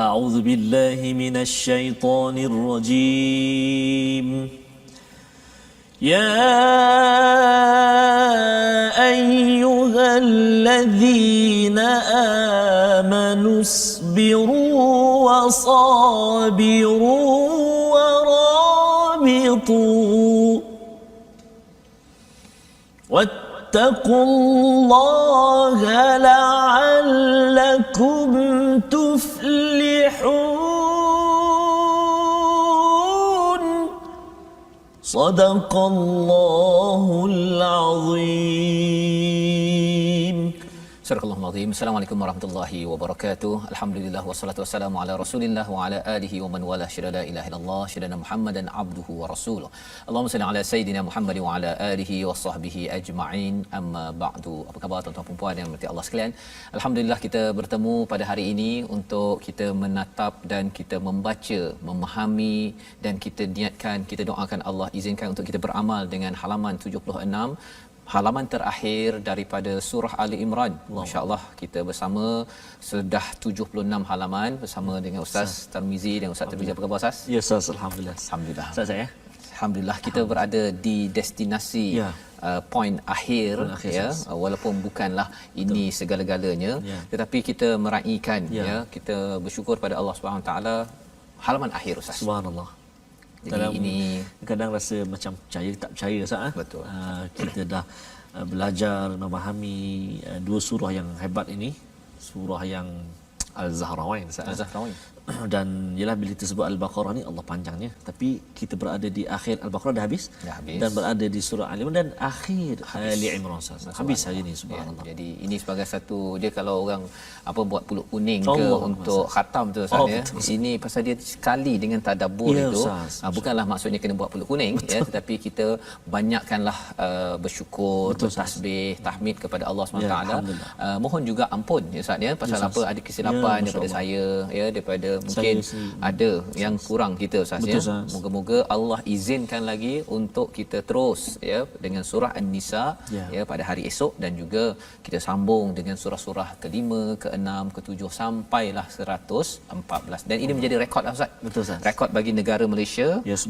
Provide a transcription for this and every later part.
أعوذ بالله من الشيطان الرجيم. يا أيها الذين آمنوا اصبروا وصابروا ورابطوا واتقوا الله لعلكم تفلحون. صدق الله العظيم. Surah Al-Azim. Assalamualaikum warahmatullahi wabarakatuh. Alhamdulillah wassalatu wassalamu ala Rasulillah wa ala alihi wa man wala syada la ilaha illallah syada Muhammadan abduhu wa rasuluh. Allahumma salli ala sayidina Muhammad wa ala alihi wa sahbihi ajma'in. Amma ba'du. Apa khabar tuan-tuan dan puan yang dirahmati Allah sekalian? Alhamdulillah kita bertemu pada hari ini untuk kita menatap dan kita membaca, memahami dan kita niatkan, kita doakan Allah izinkan untuk kita beramal dengan halaman 76, halaman terakhir daripada surah Ali Imran. Masya-Allah kita bersama sudah 76 halaman bersama dengan Ustaz Tarmizi dan Ustaz Tarmizi. Apa khabar Ustaz? Ya Ustaz, alhamdulillah. Alhamdulillah. Ustaz saya. Alhamdulillah kita berada di destinasi poin akhir, ya, walaupun bukanlah ini segala-galanya, tetapi kita meraihkan, ya, kita bersyukur pada Allah Subhanahu taala halaman akhir Ustaz. Subhanallah. Jadi ini kadang rasa macam percaya tak percaya Ustaz. Betul. Kita dah belajar memahami dua surah yang hebat ini, surah yang Al-Zahrawain Ustaz. Al-Zahrawain. Dan ialah bila disebut Al-Baqarah ni Allah panjangnya, tapi kita berada di akhir Al-Baqarah dah habis dan berada di surah Ali Imran dan akhir Ali Imran habis hari ini, subhanallah. Ya, jadi ini sebagai satu, dia kalau orang apa buat pulut kuning ke untuk khatam tu Ustaz, ya. Ini pasal dia sekali dengan tadabbur itu. Bukanlah maksudnya kena buat pulut kuning, ya, tetapi kita banyakkanlah bersyukur, bertasbih, tahmid kepada Allah SWT. Mohon juga ampun ya Ustaz, ya, pasal apa ada kesilapan daripada saya, ya, daripada mungkin ada yang kurang kita Ustaz, ya. Moga-moga Allah izinkan lagi untuk kita terus, ya, dengan surah An-Nisa, ya, pada hari esok, dan juga kita sambung dengan surah-surah ke-5, ke-6, ke-7 sampailah 114. Dan ini menjadi rekod Ustaz. Betul Ustaz. Rekod bagi negara Malaysia,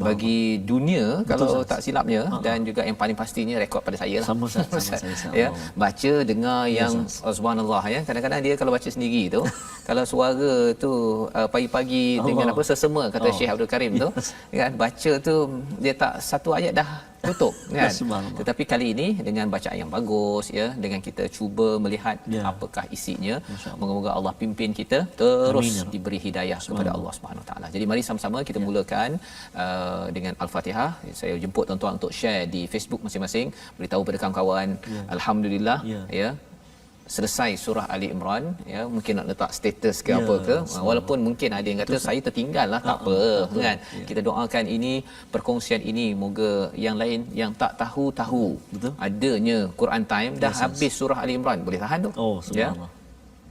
bagi dunia kalau tak silapnya, dan juga yang paling pastinya rekod pada saya lah. Sama saya. Ya, baca dengar yang subhanallah, ya. Kadang-kadang dia kalau baca sendiri tu kalau suara tu pagi-pagi dengan apa sesama kata Syekh Abdul Karim tu, kan, baca tu dia tak satu ayat dah tutup, kan. Tetapi kali ini dengan bacaan yang bagus, ya, dengan kita cuba melihat apakah isinya. Moga-moga Allah pimpin kita terus diberi hidayah kepada Allah Subhanahu Wa Taala. Jadi mari sama-sama kita mulakan dengan Al-Fatihah. Saya jemput tuan-tuan untuk share di Facebook masing-masing, beritahu pada kawan-kawan. Alhamdulillah, ya, selesai surah Ali Imran, ya, mungkin nak letak status ke apa ke, walaupun mungkin ada yang kata saya tertinggal lah, tak apa, kan. Kita doakan ini, perkongsian ini, moga yang lain yang tak tahu adanya Quran Time dah habis surah Ali Imran, boleh tahan tu, ya,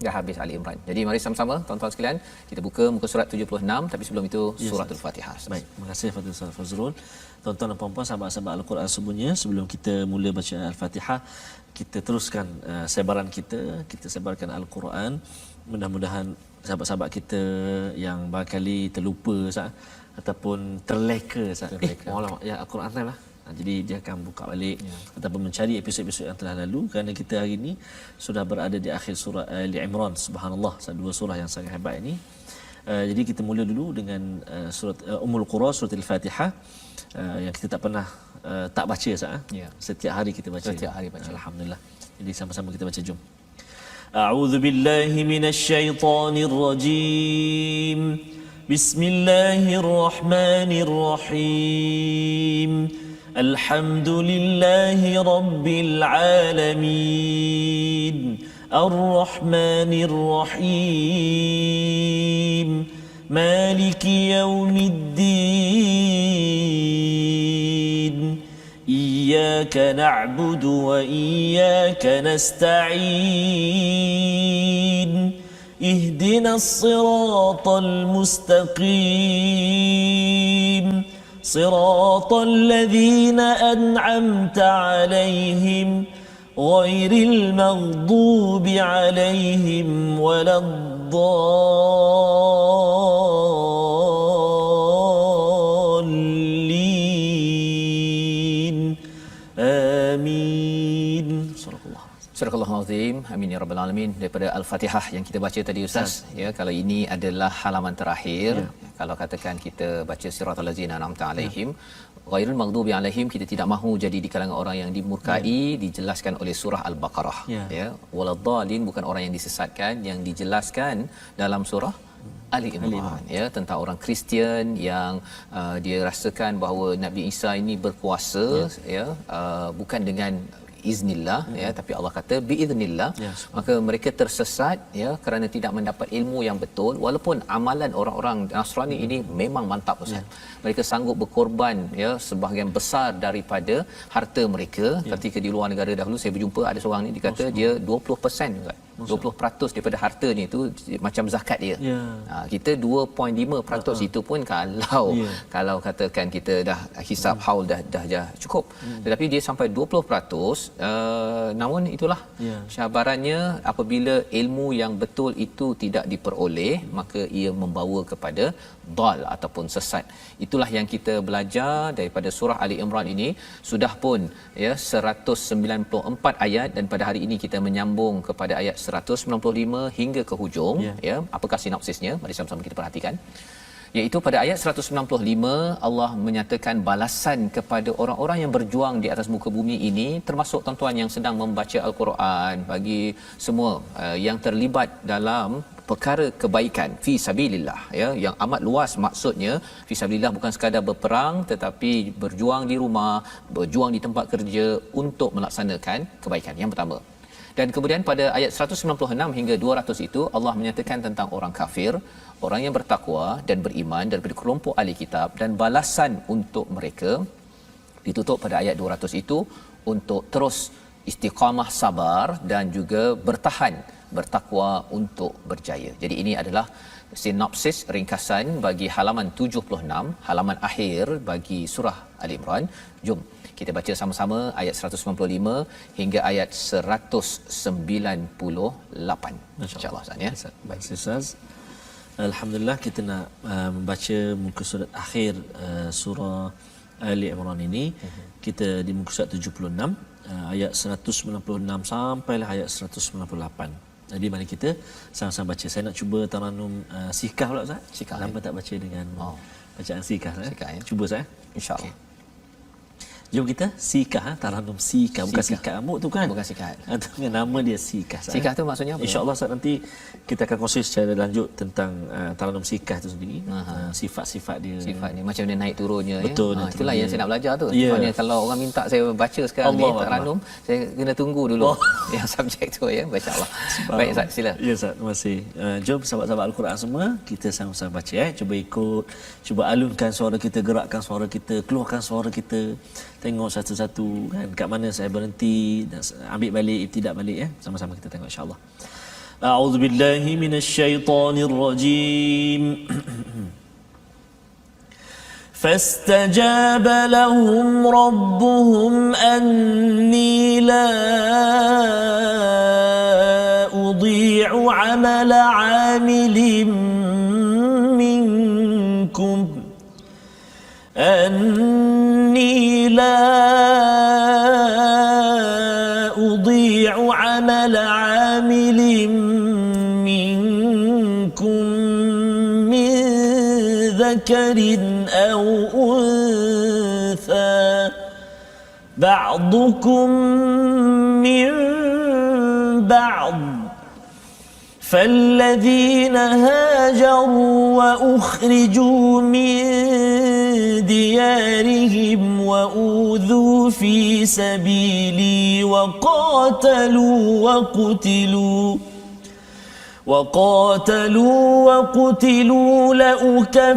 dah habis Ali Imran. Jadi mari sama-sama tuan-tuan sekalian kita buka muka surat 76, tapi sebelum itu suratul Fatihah. Baik, terima kasih Fadil Ustaz Fazrul. Tuan-tuan dan puan-puan, sahabat-sahabat Al-Quran semuanya, sebelum kita mula baca Al-Fatihah, kita teruskan sebaran kita sebarkan Al-Quran. Mudah-mudahan sahabat-sahabat kita yang barangkali terlupa Ustaz, ataupun terleka Ustaz, ya Al-Quran Time lah. Jadi dia akan buka balik ataupun mencari episod-episod yang telah lalu, kerana kita hari ini sudah berada di akhir surah Ali Imran. Subhanallah, dua surah yang sangat hebat ini. Jadi kita mula dulu dengan surat Ummul Qura, surah Al-Fatihah, yang kita tak pernah tak baca setiap hari kita baca. Alhamdulillah. Jadi sama-sama kita baca, jom. A'udzu billahi minasy syaithanir rajim. Bismillahirrahmanirrahim. Alhamdulillahi rabbil alamin. Ar-Rahmanir Rahim. Maliki yaumiddin. Iyyaka na'budu wa iyyaka nasta'in. Ihdinas siratal mustaqim. Siratal ladzina an'amta 'alaihim ghairil maghdubi 'alaihim waladdallin. azim. Amin ya rabbal alamin. Daripada Al-Fatihah yang kita baca tadi Ustaz, ya, kalau ini adalah halaman terakhir, kalau katakan kita baca siratal ladzina an'amta alaihim ghairil maghdubi alaihim, kita tidak mahu jadi di kalangan orang yang dimurkai, dijelaskan oleh surah Al-Baqarah, ya. Waladdallin, bukan orang yang disesatkan, yang dijelaskan dalam surah Ali Imran, ya, tentang orang Kristian yang dia rasakan bahawa Nabi Isa ini berkuasa, ya, bukan dengan iznillah, ya, tapi Allah kata biiznillah, maka mereka tersesat, ya, kerana tidak mendapat ilmu yang betul, walaupun amalan orang-orang Nasrani ini memang mantap Ustaz. Mereka sanggup berkorban, ya, sebahagian besar daripada harta mereka. Ketika di luar negara dahulu saya berjumpa ada seorang ni, dia kata dia 20% Ustaz, 20% daripada hartanya itu macam zakat dia. Kita 2.5% itu pun kalau katakan kita dah hisap haul dah cukup. Tetapi dia sampai 20%. Namun itulah cabarannya, apabila ilmu yang betul itu tidak diperoleh, maka ia membawa kepada dal ataupun sesat. Itulah yang kita belajar daripada surah Ali Imran ini. Sudah pun, ya, 194 ayat, dan pada hari ini kita menyambung kepada ayat 195 hingga ke hujung, ya. Apakah sinopsisnya? Mari sama-sama kita perhatikan. Iaitu pada ayat 195 Allah menyatakan balasan kepada orang-orang yang berjuang di atas muka bumi ini, termasuk tuan-tuan yang sedang membaca Al-Quran, bagi semua yang terlibat dalam perkara kebaikan fi sabilillah, ya, yang amat luas maksudnya. Fi sabilillah bukan sekadar berperang, tetapi berjuang di rumah, berjuang di tempat kerja untuk melaksanakan kebaikan. Yang pertama. Dan kemudian pada ayat 196 hingga 200 itu Allah menyatakan tentang orang kafir, orang yang bertakwa dan beriman daripada kelompok ahli kitab, dan balasan untuk mereka ditutup pada ayat 200 itu untuk terus istiqamah, sabar, dan juga bertahan bertakwa untuk berjaya. Jadi ini adalah sinopsis ringkasan bagi halaman 76, halaman akhir bagi surah Ali Imran. Jom kita baca sama-sama ayat 195 hingga ayat 198. Insya-Allah Ustaz, ya. Baik Ustaz. Alhamdulillah, kita nak membaca muka surat akhir surah Ali Imran ini. Kita di muka surat 76, ayat 196 sampailah ayat 198. Jadi mari kita sama-sama baca. Saya nak cuba taranum sikah pula Ustaz. Sikah. Lama tak baca dengan bacaan sikah. Sikah, ya. Cuba saya. Insya-Allah. Okay. Jom kita sikah, taranum sikah, bukan sikat rambut tu kan? Bukan sikat. Dengan nama dia sikah. Sikah tu maksudnya apa? InsyaAllah saat nanti kita akan kongsi secara lanjut tentang taranum sikah tu sendiri. Sifat-sifat dia. Sifat dia macam dia naik turunnya. Betul, ya. Itulah yang saya nak belajar tu. Yeah. Maksudnya kalau orang minta saya baca sekarang ni taranum, saya kena tunggu dulu yang subjek tu, ya. Masya-Allah. Baik Ustaz, sila. Ya Ustaz, terima kasih. Jom sahabat-sahabat Al-Quran semua, kita sama-sama baca, cuba ikut, cuba alunkan suara kita, gerakkan suara kita, keluarkan suara kita. Tengok satu-satu kan kat mana saya berhenti dan ambil balik, ibtidak balik, ya. Sama-sama kita tengok insya-Allah. A'udzubillahi minasyaitonirrajim. فاستجاب لهم ربهم أني لا أضيع عمل عامل منكم أني لا أضيع عمل عامل منكم من ذكر أو أنثى بعضكم من بعض فالذين هاجروا وأخرجوا من ديارهم وأوذوا في سبيلي وقاتلوا لأكفرن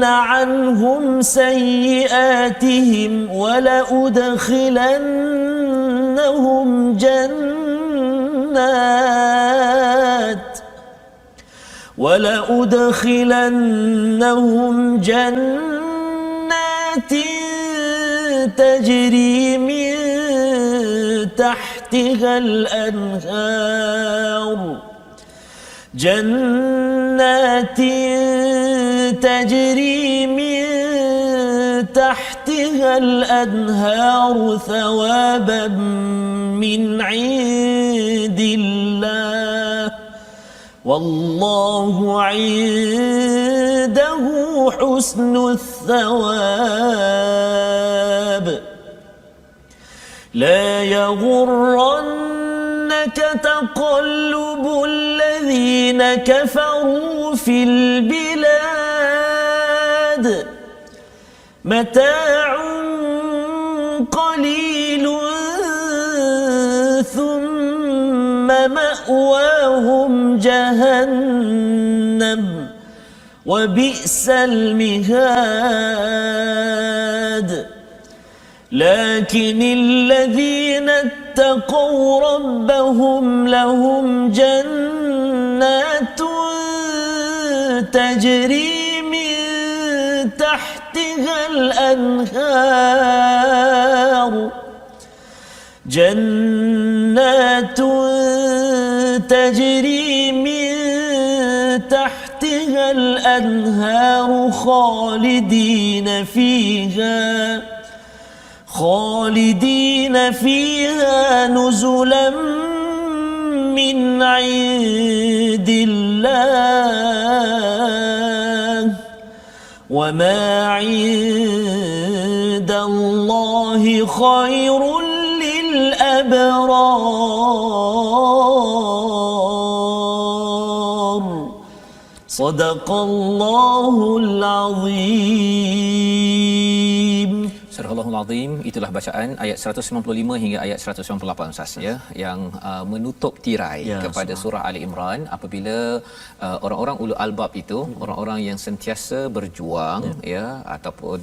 عنهم سيئاتهم ولأدخلنهم جنات تجري من تحتها الأنهار جنات تجري من تحتها الأنهار ثوابا من عند الله والله عنده حسن الثواب لا يغرنك تقلب الذين كفروا في البلاد متاع قليل ثم مأواهم جهنم وبئس المهاد لكن الذين اتقوا ربهم لهم جنات تجري من تحتها الأنهار جنات تجري من تحتها الأنهار خالدين فيها نزلا من عند الله وما عند الله خير للأبرار صدق الله العظيم. Surah Al-Allahul Azim, itulah bacaan ayat 195 hingga ayat 198 Ustaz ya, yang menutup tirai kepada surah Ali Imran apabila orang-orang ulul albab itu orang-orang yang sentiasa berjuang ya ataupun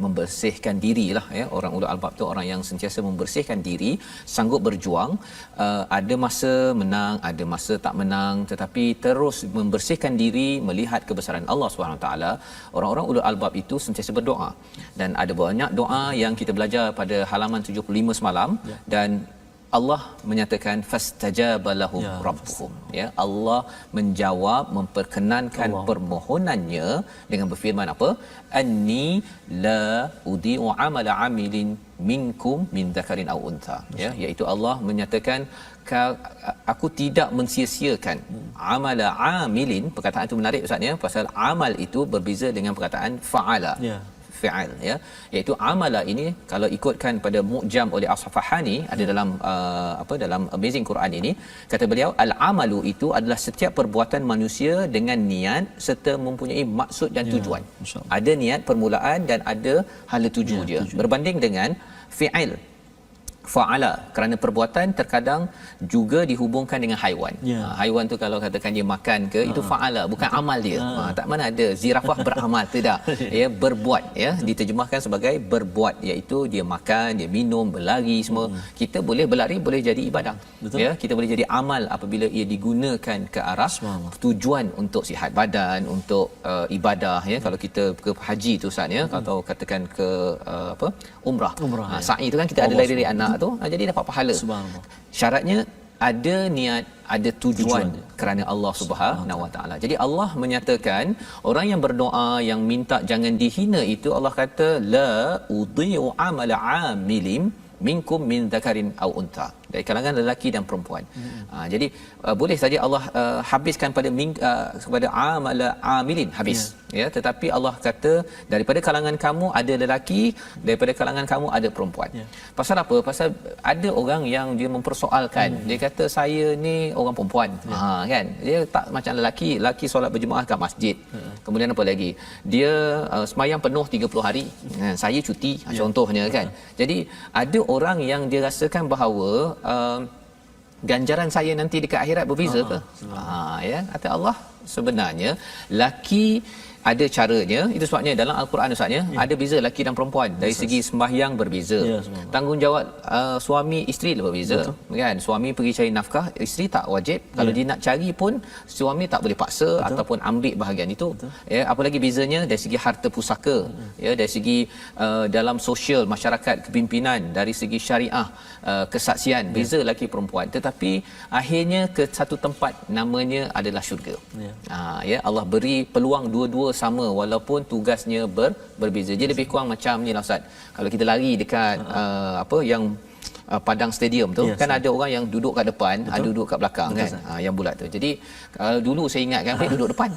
membersihkan dirilah ya. Orang ulul albab tu orang yang sentiasa membersihkan diri, sanggup berjuang, ada masa menang, ada masa tak menang, tetapi terus membersihkan diri melihat kebesaran Allah Subhanahu Wa Taala. Orang-orang ulul albab itu sentiasa berdoa, dan ada banyak doa yang kita belajar pada halaman 75 semalam dan Allah menyatakan fastajaba lahum rabbuhum ya. Allah menjawab, memperkenankan permohonannya dengan berfirman apa? Anni la udi'u amala amilin minkum min dzakarin aw untha ya, iaitu Allah menyatakan aku tidak mensia-siakan amala amilin. Perkataan itu menarik Ustaz ya, pasal amal itu berbeza dengan perkataan fa'ala fi'al ya, iaitu amala ini kalau ikutkan pada mu'jam oleh As-Safahani ada dalam dalam Amazing Quran ini, kata beliau al-amalu itu adalah setiap perbuatan manusia dengan niat serta mempunyai maksud dan tujuan. Ada niat permulaan dan ada hala tuju dia, berbanding dengan fi'il fa'ala, kerana perbuatan terkadang juga dihubungkan dengan haiwan. Haiwan tu kalau katakan dia makan ke, itu fa'ala, bukan amal dia. Tak mana ada zirafah beramal, tidak. Ya, berbuat ya, diterjemahkan sebagai berbuat, iaitu dia makan, dia minum, berlari semua. Kita boleh berlari boleh jadi ibadah. Ya, kita boleh jadi amal apabila ia digunakan ke arah tujuan untuk sihat badan, untuk ibadah ya. Kalau kita ke haji tu Ustaz ya, atau katakan ke umrah. Sa'i tu kan kita ada dari anak tu, jadi dapat pahala. Syaratnya ada niat, ada tujuan kerana Allah Subhanahu Wa Taala. Jadi Allah menyatakan orang yang berdoa, yang minta jangan dihina itu, Allah kata la udhi'u amala amilin minkum min dzakarin aw untha, dari kalangan lelaki dan perempuan. Jadi boleh saja Allah habiskan kepada amala amilin habis ya, tetapi Allah kata daripada kalangan kamu ada lelaki, daripada kalangan kamu ada perempuan. Pasal apa? Pasal ada orang yang dia mempersoalkan, dia kata saya ni orang perempuan. Kan, dia tak macam lelaki solat berjemaah kat masjid. Kemudian apa lagi, dia semayang penuh 30 hari, saya cuti contohnya kan. Jadi ada orang yang dia rasakan bahawa ganjaran saya nanti dekat akhirat berbeza ke? Ya, kata Allah sebenarnya laki ada caranya. Itu sebabnya dalam Al-Quran Ustaz ada beza laki dan perempuan. Dari segi sembahyang berbeza. Tanggungjawab suami isteri berbeza. Kan? Suami pergi cari nafkah, isteri tak wajib. Kalau dia nak cari pun suami tak boleh paksa ataupun ambil bahagian itu. Ya, apa lagi bezanya dari segi harta pusaka, ya, dari segi dalam sosial masyarakat, kepimpinan, dari segi syariah, kesaksian, beza laki perempuan. Tetapi akhirnya ke satu tempat namanya adalah syurga. Ya, Allah beri peluang dua-dua sama walaupun tugasnya berbeza. Jadi lebih kurang macam ni lah Ustaz. Kalau kita lari dekat apa yang padang stadium tu kan ada orang yang duduk kat depan, ada duduk kat belakang kan. Yang bulat tu. Jadi dulu saya ingat kan duduk depan.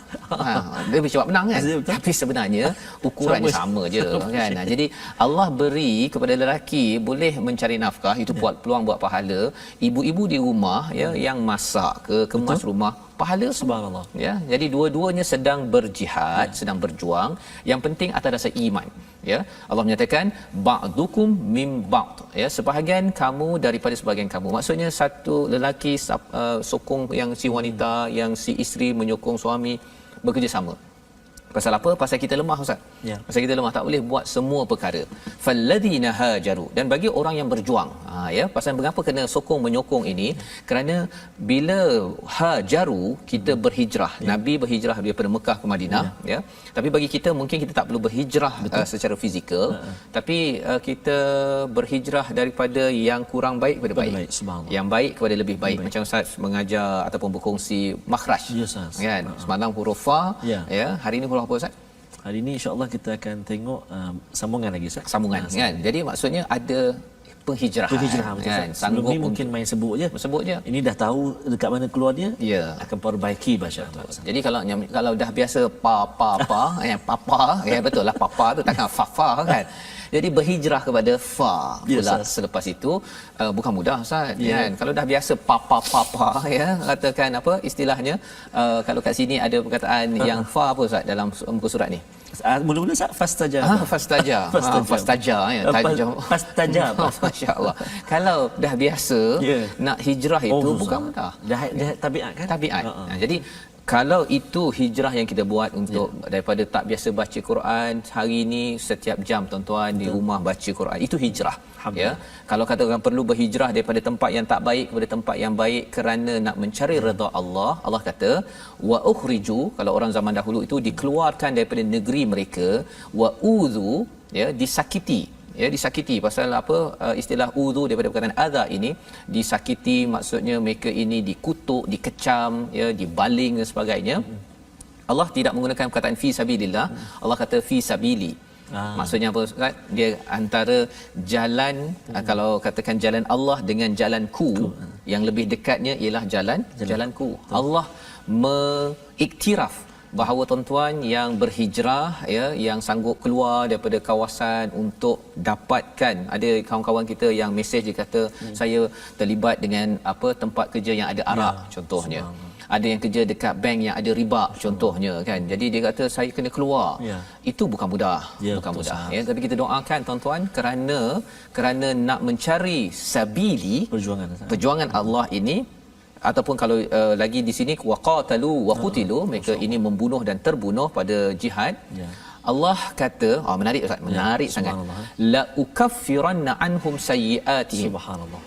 Dia lebih cepat menang kan. Tapi sebenarnya ukurannya sama je kan. Jadi Allah beri kepada lelaki boleh mencari nafkah, itu buat peluang buat pahala. Ibu-ibu di rumah ya yang masak kemas rumah, pahala subhanallah ya. Jadi dua-duanya sedang berjihad, sedang berjuang. Yang penting atas dasar iman ya. Allah menyatakan ba'dukum mim ba'd ya, sebahagian kamu daripada sebahagian kamu. Maksudnya satu lelaki sokong yang si wanita, yang si isteri menyokong suami, bekerjasama. Pasal apa? Pasal kita lemah Ustaz. Ya. Pasal kita lemah, tak boleh buat semua perkara. Falladzina hajaru, dan bagi orang yang berjuang. Ya, pasal mengapa kena sokong menyokong ini? Kerana bila hajaru kita berhijrah. Nabi berhijrah daripada Mekah ke Madinah ya. Tapi bagi kita mungkin kita tak perlu berhijrah secara fizikal, tapi kita berhijrah daripada yang kurang baik kepada baik. Yang baik kepada lebih baik. Macam Ustaz mengajar ataupun berkongsi makhraj. Kan? Semalam huruf fa ya, hari ini huruf apa Ustaz? Hari ini insya-Allah kita akan tengok sambungan lagi Ustaz. Sambungan kan. Jadi maksudnya ada penghijrahan kan. Sebelum ni mungkin main sebut je. Ini dah tahu dekat mana keluar dia. Ya. Akan perbaiki bacaan tu. Jadi kalau dah biasa papa papa ya, betul lah papa tu takkan fa kan. Jadi berhijrah kepada fa pula selepas itu bukan mudah Ustaz kan. Kalau dah biasa papa ya, katakan apa istilahnya, kalau kat sini ada perkataan yang fa apa Ustaz dalam muka surat ni? Mula-mula fastaja ya, fastaja masya-Allah. Kalau dah biasa nak hijrah itu bukan mudah, dah tabiat kan, tabiat. Jadi kalau itu hijrah yang kita buat untuk daripada tak biasa baca Quran, hari ini setiap jam tuan-tuan di rumah baca Quran, itu hijrah ya. Kalau katakan perlu berhijrah daripada tempat yang tak baik kepada tempat yang baik kerana nak mencari redha Allah, Allah kata wa ukhriju, kalau orang zaman dahulu itu dikeluarkan daripada negeri mereka, wa udhu ya, disakiti ya, disakiti. Pasal apa istilah udhu daripada perkataan adha ini, disakiti maksudnya mereka ini dikutuk, dikecam ya, dibaling dan sebagainya. Allah tidak menggunakan perkataan fi sabilillah, Allah kata fi sabili. Maksudnya apa Ustaz? Dia antara jalan kalau katakan jalan Allah dengan jalanku, yang lebih dekatnya ialah jalanku. Allah mengiktiraf bahawa tuan-tuan yang berhijrah ya, yang sanggup keluar daripada kawasan untuk dapatkan, ada kawan-kawan kita yang mesej dia kata saya terlibat dengan apa tempat kerja yang ada arak contohnya. Ada yang kerja dekat bank yang ada riba contohnya kan. Jadi dia kata saya kena keluar. Itu bukan mudah, bukan mudah ya, tapi kita doakan tuan-tuan kerana nak mencari sabili, perjuangan Allah ini. Ataupun kalau lagi di sini waqatalu wa qutilu, mereka ini membunuh dan terbunuh pada jihad. Allah kata menarik Ustaz, menarik sangat, la ukaffiranna anhum sayyiatihim. Subhanallah.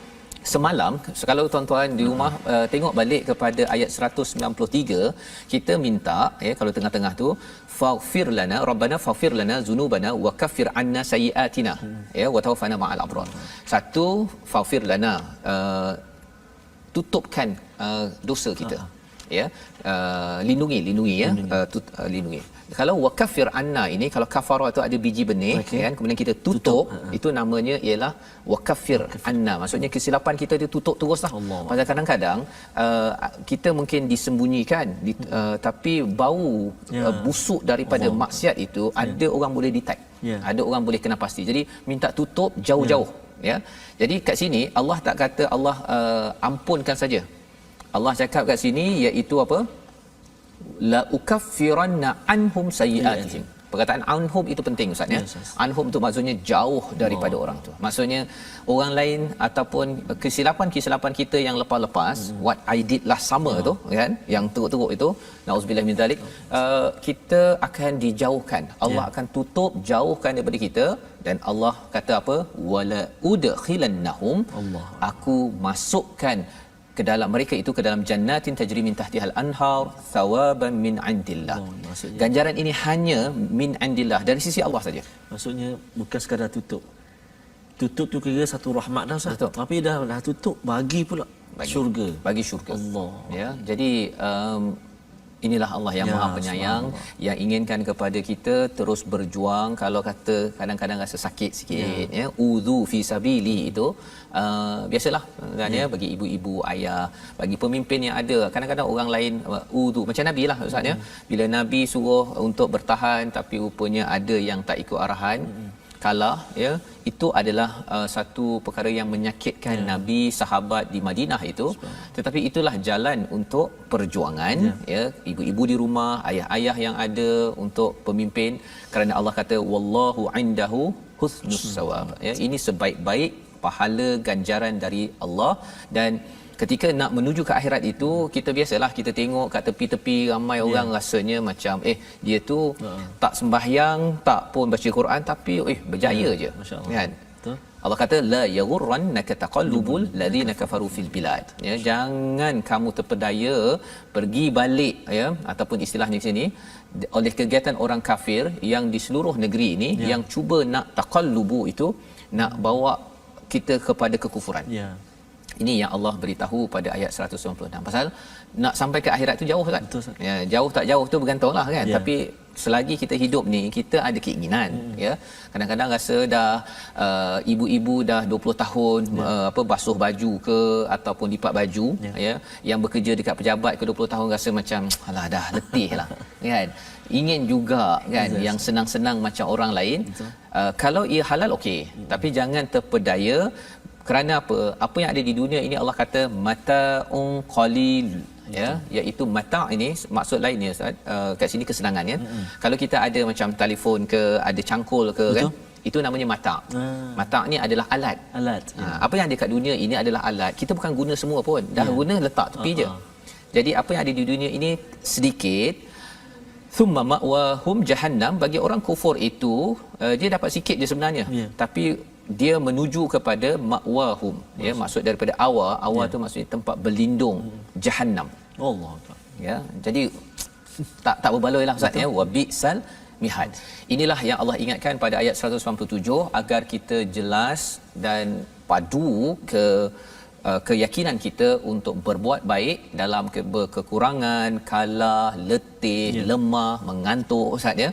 Semalam kalau tuan-tuan di rumah tengok balik kepada ayat 193, kita minta ya, kalau tengah-tengah tu faghfir lana rabbana faghfir lana dzunubana wa kaffir anna sayyiatina ya wa tawaffana ma'al abrar. Satu, faghfir lana, tutupkan dosa kita ya, lindungi ya, lindungi. Kalau wakaffir anna ini, kalau kafara itu ada biji benih kan, kemudian kita tutup. Itu namanya ialah wakaffir anna, maksudnya kesilapan kita dia tutup teruslah. Pasal kadang-kadang kita mungkin disembunyikan tapi bau busuk daripada maksiat itu ada orang boleh detect, ada orang boleh kena pasti. Jadi minta tutup jauh-jauh ya. Jadi kat sini Allah tak kata Allah ampunkan saja. Allah cakap kat sini iaitu apa? La ukaffiranna anhum sayyiatihim. Perkataan anhum itu penting Ustaz ya. Anhum itu maksudnya jauh daripada orang tu. Maksudnya orang lain ataupun kesilapan kita yang lepas-lepas, what I did lah sama tu kan, yang teruk-teruk itu, nauzubillah min zalik, kita akan dijauhkan. Allah akan tutup, jauhkan daripada kita. Dan Allah kata apa? Wala udkhilannahum, aku masukkan ke dalam mereka itu ke dalam jannatin tajri min tahtihal anhar thawaban min indillah. Ganjaran ini hanya min indillah, dari sisi Allah saja. Maksudnya bukan sekadar tutup tu kira satu rahmat dah Ustaz, tapi dah tutup bagi pula syurga, bagi syurga Allah ya. Jadi Inilah Allah yang Ya, Maha Penyayang, yang inginkan kepada kita terus berjuang. Kalau kata kadang-kadang rasa sakit sikit ya, udhu fi sabili itu biasalah kan ya, bagi ibu-ibu, ayah, bagi pemimpin yang ada. Kadang-kadang orang lain udhu macam Nabi lah Ustaz ya. Bila Nabi suruh untuk bertahan tapi rupanya ada yang tak ikut arahan, kalah ya, itu adalah satu perkara yang menyakitkan Nabi, sahabat di Madinah itu. Tetapi itulah jalan untuk perjuangan ya, ibu-ibu di rumah, ayah-ayah yang ada, untuk pemimpin, kerana Allah kata wallahu indahu husnus sawab ya, ini sebaik-baik pahala ganjaran dari Allah. Dan ketika nak menuju ke akhirat itu, kita biasalah kita tengok kat tepi-tepi ramai orang rasanya macam dia tu tak sembahyang, tak pun baca Quran, tapi berjaya je kan. Betul. Allah kata la yaghurrannaka taqallubul ladzina kafaru fil bilad ya, jangan kamu terpedaya pergi balik ya, ataupun istilahnya di sini oleh kegiatan orang kafir yang di seluruh negeri ini yang cuba nak taqallubu itu, nak bawa kita kepada kekufuran. Ini yang Allah beritahu pada ayat 196. Pasal nak sampai ke akhirat tu jauh kan? Betul, ya, jauh tak jauh tu bergantunglah kan. Tapi selagi kita hidup ni, kita ada keinginan ya. Kadang-kadang rasa dah ibu-ibu dah 20 tahun basuh baju ke ataupun lipat baju ya, yang bekerja dekat pejabat ke 20 tahun rasa macam alah dah letih lah kan. Ingin juga kan yang senang-senang macam orang lain. Kalau ia halal okey, tapi jangan terpedaya. Kerana apa yang ada di dunia ini Allah kata mata'un qalil ya, iaitu mata' ini maksud lainnya Ustaz, kat sini kesenangan ya. Kalau kita ada macam telefon ke, ada cangkul ke kan, itu namanya mata'. Mata' ni adalah alat. Apa yang ada kat dunia ini adalah alat. Kita bukan guna semua pun. Dah guna letak tepi je. Jadi apa yang ada di dunia ini sedikit. Thumma ma'wahum jahannam, bagi orang kufur itu dia dapat sikit je sebenarnya. Tapi dia menuju kepada ma'wahum ya, maksud daripada awa tu maksudnya tempat berlindung, jahannam. Allah ya, jadi tak berbaloi lah Ustaz ya, wa bi'sal mihad. Inilah yang Allah ingatkan pada ayat 197 agar kita jelas dan padu keyakinan kita untuk berbuat baik dalam kekurangan, kalah, letih, lemah, mengantuk Ustaz ya.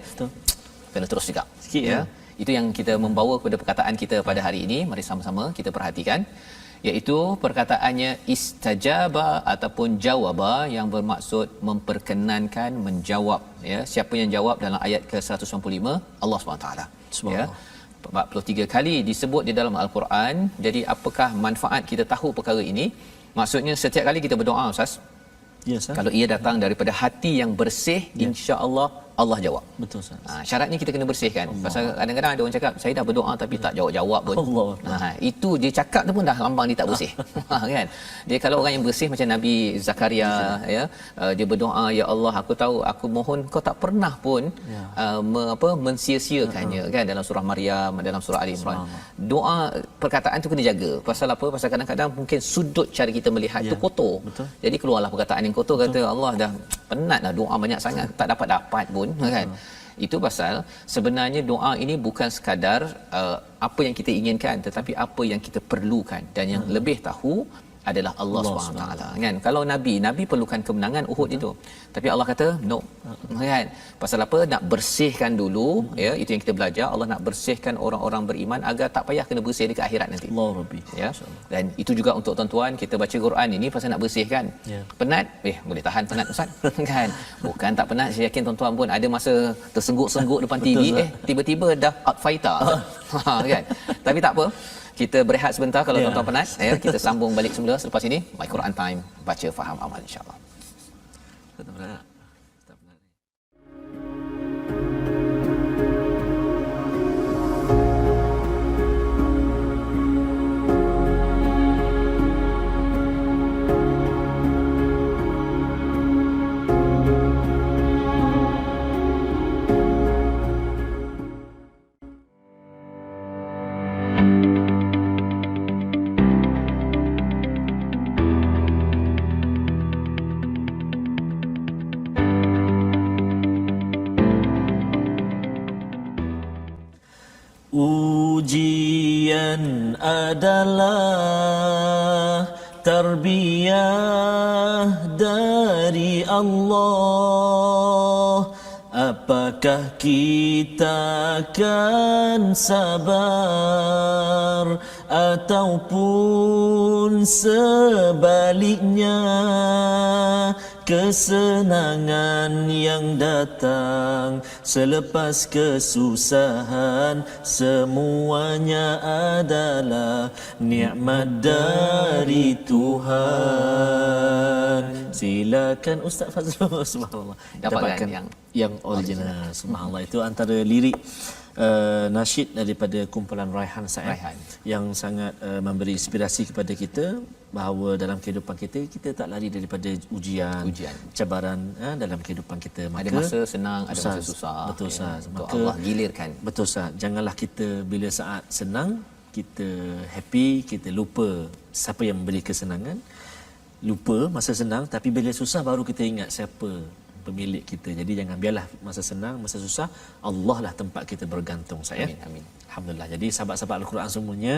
Kena terus juga sikit ya. Itu yang kita membawa kepada perkataan kita pada hari ini. Mari sama-sama kita perhatikan, iaitu perkataannya istajaba ataupun jawaba, yang bermaksud memperkenankan, menjawab ya. Siapa yang jawab dalam ayat ke-195? Allah SWT ya. 43 kali disebut di dalam Al-Quran. Jadi apakah manfaat kita tahu perkara ini? Maksudnya setiap kali kita berdoa Ustaz, kalau ia datang daripada hati yang bersih, insya-Allah Allah jawab. Betul Ustaz. Syaratnya kita kena bersihkan. Pasal kadang-kadang ada orang cakap saya dah berdoa tapi tak jawab-jawab pun. Itu dia cakap tu pun dah lambang dia tak bersih. Kan? Dia kalau orang yang bersih macam Nabi Zakaria ya, dia berdoa, ya Allah aku tahu, aku mohon kau tak pernah pun mensia-siakannya kan, dalam surah Maryam, dalam surah Ali Imran. Doa perkataan tu kena jaga. Pasal apa? Pasal kadang-kadang mungkin sudut cara kita melihat tu kotor. Jadi keluarlah perkataan yang kotor, kata Allah dah penat dah doa banyak sangat, tak dapat pun kan. Itu pasal sebenarnya doa ini bukan sekadar apa yang kita inginkan, tetapi apa yang kita perlukan, dan yang lebih tahu adalah Allah SWT kan. Kalau Nabi perlukan kemenangan Uhud itu, tapi Allah kata no kan. Pasal apa? Nak bersihkan dulu ya, itu yang kita belajar. Allah nak bersihkan orang-orang beriman agar tak payah kena bersih dekat akhirat nanti. Allah Rabbi ya. Dan itu juga untuk tuan-tuan, kita baca Quran ini pasal nak bersihkan. Penat boleh tahan penat Ustaz kan. Bukan tak penat, saya yakin tuan-tuan pun ada masa tersengguk-sengguk depan TV tiba-tiba dah out fighter kan. Tapi tak apa, kita berehat sebentar kalau tuan-tuan penat ya. Kita sambung balik semula selepas ini. My Quran Time, baca faham amal insya-Allah. Ujian adalah tarbiyah dari Allah, apakah kita akan sabar ataupun sebaliknya, kesenangan yang datang selepas kesusahan semuanya adalah nikmat dari Tuhan. Silakan Ustaz Fazrul. Subhanallah. Dapatkan yang original. Subhanallah, itu antara lirik nasyid daripada kumpulan Raihan Said yang sangat memberi inspirasi kepada kita bahawa dalam kehidupan kita tak lari daripada ujian. Cabaran dalam kehidupan kita. Maka ada masa senang, ada masa susah. Betul Ustaz. Maka Allah gilirkan. Betul Ustaz. Janganlah kita bila saat senang kita happy, kita lupa siapa yang memberi kesenangan. Lupa masa senang, tapi bila susah baru kita ingat siapa pemilik kita. Jadi jangan biarlah masa senang, masa susah Allah lah tempat kita bergantung saya. Amin. Alhamdulillah. Jadi sahabat-sahabat Al-Quran semuanya,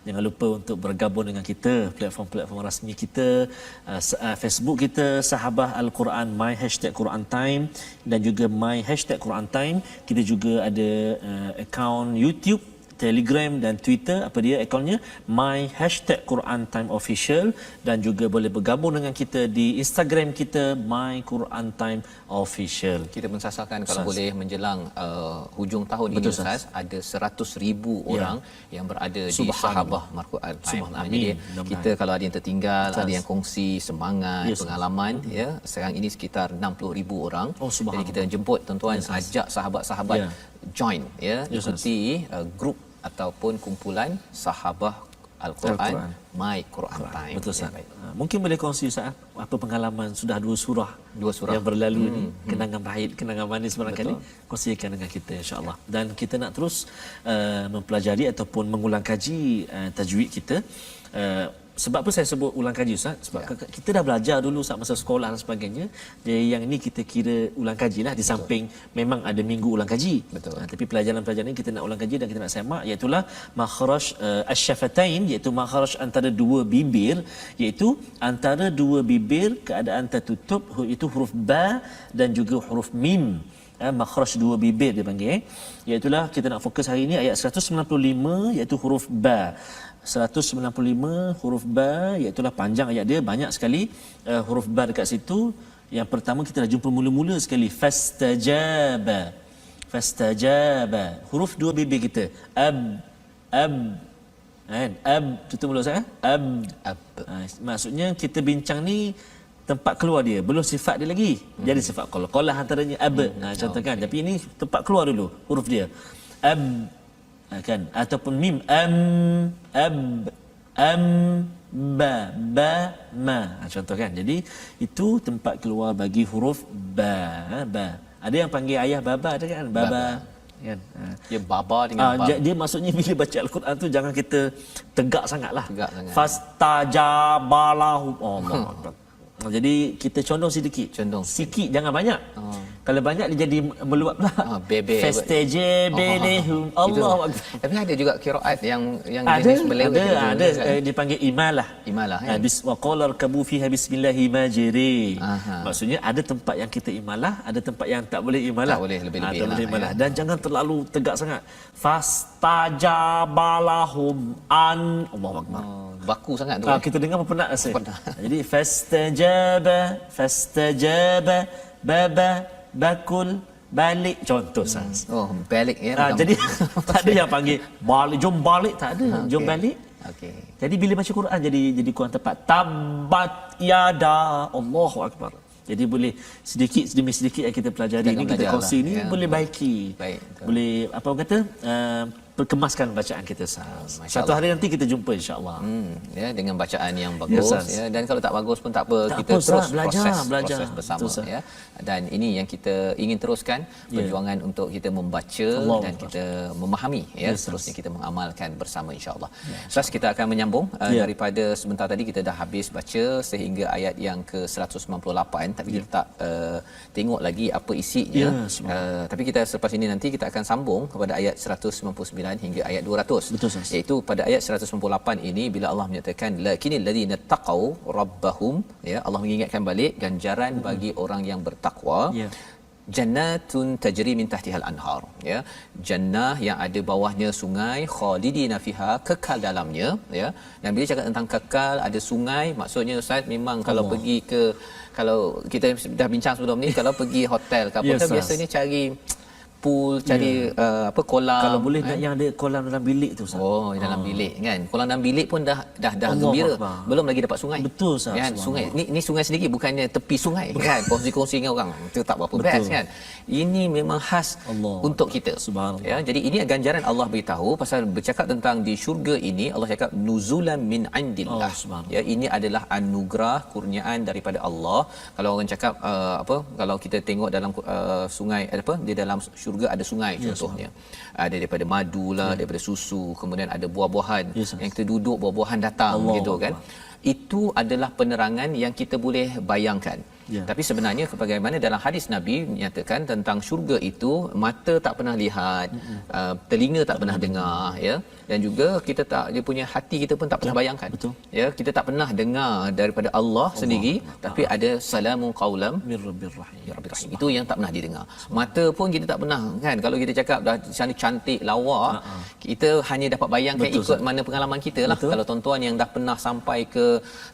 jangan lupa untuk bergabung dengan kita, platform-platform rasmi kita, Facebook kita Sahabah Al-Quran my #Quran Time dan juga my #Quran Time. Kita juga ada akaun YouTube, Telegram dan Twitter. Apa dia akaunnya? My #Quran Time Official. Dan juga boleh bergabung dengan kita di Instagram kita, My Quran Time Official. Kita mensasarkan kalau boleh menjelang hujung tahun ini Ustaz, ada 100,000 orang yang berada di Sahabah Al-Quran Time. Jadi kita kalau ada yang tertinggal, ada yang kongsi semangat, pengalaman, ya, sekarang ini sekitar 60,000 orang. Jadi kita jemput tuan-tuan, ajak sahabat-sahabat join, ya, ikuti grup ataupun kumpulan Sahabah Al-Quran My Quran Time. Betul Ustaz. Mungkin boleh kongsi Ustaz apa pengalaman sudah dua surah yang berlalu ni, kenangan baik, kenangan manis barangkali, kongsikan dengan kita insya-Allah. Dan kita nak terus mempelajari ataupun mengulang kaji tajwid kita. Sebab apa saya sebut ulang kaji Ustaz? Sebab kita dah belajar dulu Ustaz masa sekolah dan sebagainya. Jadi yang ini kita kira ulang kaji lah, di samping memang ada minggu ulang kaji. Tapi pelajaran-pelajaran ini kita nak ulang kaji dan kita nak semak, iaitu makhraj asy-syafatain, iaitu makhraj antara dua bibir, iaitu antara dua bibir keadaan tertutup, iaitu huruf ba dan juga huruf mim. Makhraj dua bibir dia panggil. Iaitulah kita nak fokus hari ini ayat 195, iaitu huruf ba. 195 huruf ba, iaitu panjang ayat dia, banyak sekali huruf ba dekat situ. Yang pertama kita dah jumpa mula-mula sekali, fastajaba. Huruf dua bibir kita, ab kan, ab tutup mulut saya, ab. Maksudnya kita bincang ni tempat keluar dia, belum sifat dia lagi. Jadi sifat qalah antaranya ab. Contoh kan, tapi ini tempat keluar dulu huruf dia, ab kan, ataupun mim, ba ma. Contoh kan. Jadi itu tempat keluar bagi huruf ba. Ada yang panggil ayah baba, ada kan, baba kan. Dia baba dengan ba. Dia maksudnya bila baca Al-Quran tu jangan kita tegak sangatlah. Fastajabalahu. Allah. Jadi kita condong sedikit. Sikit, jangan banyak. Kalau banyak dia jadi meluap pula. Fastajabelehum. Allahu akbar. Tapi ada juga qiraat yang jenis melewat. Ada dipanggil imalah. Ya. Wa qala rkabu fiha bismillahi majri. Maksudnya ada tempat yang kita imalah, ada tempat yang tak boleh imalah. Tak boleh lebih-lebih imalah. Dan jangan terlalu tegak sangat. Fastajabalahum an. Allahu akbar. Baku sangat tu. Kita dengar penat rasa. Jadi fastajaba baba bakul balik, contoh Ustaz. Balik ya. Jadi tak ada yang panggil balik, jom balik, tak ada. Jom balik. Jadi bila baca Quran jadi kurang tepat. Tabat yada, Allahu akbar. Jadi boleh sedikit demi sedikit yang kita pelajari ni, kita kongsi ni, boleh baiki. Boleh apa orang kata, perkemaskan bacaan kita. Satu hari nanti kita jumpa insya-Allah. Ya, dengan bacaan yang bagus, ya, dan kalau tak bagus pun tak apa, kita terus belajar bersama, ya. Dan ini yang kita ingin teruskan, perjuangan untuk kita membaca dan kita memahami, ya, seterusnya kita mengamalkan bersama insya-Allah. Ustaz, kita akan menyambung daripada sebentar tadi kita dah habis baca sehingga ayat yang ke-198, tapi kita tak tengok lagi apa isinya. Tapi kita selepas ini nanti kita akan sambung kepada ayat 199 199 hingga ayat 200. Betul, Ustaz. Iaitu pada ayat 198 ini bila Allah menyatakan lakinil ladzina taqau rabbahum, ya, Allah mengingatkan balik ganjaran bagi orang yang bertakwa. Ya. Jannatun tajri min tahtihal anhar, ya, jannah yang ada bawahnya sungai, khalidina fiha, kekal dalamnya, ya. Dan bila cakap tentang kekal ada sungai, maksudnya Ustaz memang kalau pergi ke, kalau kita dah bincang sebelum ni, kalau pergi hotel ke apa, Yes, kan Ustaz. biasanya cari pool, cari kolam. Kalau boleh nak yang ada kolam dalam bilik tu, Ustaz. Oh, dalam bilik kan. Kolam dalam bilik pun dah Allah gembira. Akbar. Belum lagi dapat sungai. Betul, Ustaz. Kan, sungai. Subhanallah. Ni sungai sendiri bukannya tepi sungai kan. Kongsi-kongsi dengan orang. Itu tak berapa Betul. best kan. Ini memang khas Allah untuk kita. Subhanallah. Ya, jadi ini ganjaran Allah beritahu pasal bercakap tentang di syurga ini, Allah cakap nuzulan min indillah. Oh, subhanallah. Ya, ini adalah anugerah, kurniaan daripada Allah. Kalau orang cakap kalau kita tengok dalam sungai di dalam syurga ada sungai contohnya. Ada daripada madu lah, daripada susu, kemudian ada buah-buahan. Yang kita duduk buah-buahan datang Allah gitu kan. Itu adalah penerangan yang kita boleh bayangkan. Ya. Tapi sebenarnya bagaimana dalam hadis Nabi menyatakan tentang syurga itu mata tak pernah lihat, telinga tak pernah dengar, ya, dan juga kita tak, dia punya hati kita pun tak pernah bayangkan. Betul. Ya, kita tak pernah dengar daripada Allah sendiri, tapi ada salamun qaulam Mir Rabbir Rahim. ya Rabbil Rahim. Itu yang tak pernah didengar. Mata pun kita tak pernah kan. Kalau kita cakap dah sana cantik, lawa, kita hanya dapat bayangkan Betul, ikut mana pengalaman kita lah. Betul. Kalau tuan-tuan yang dah pernah sampai ke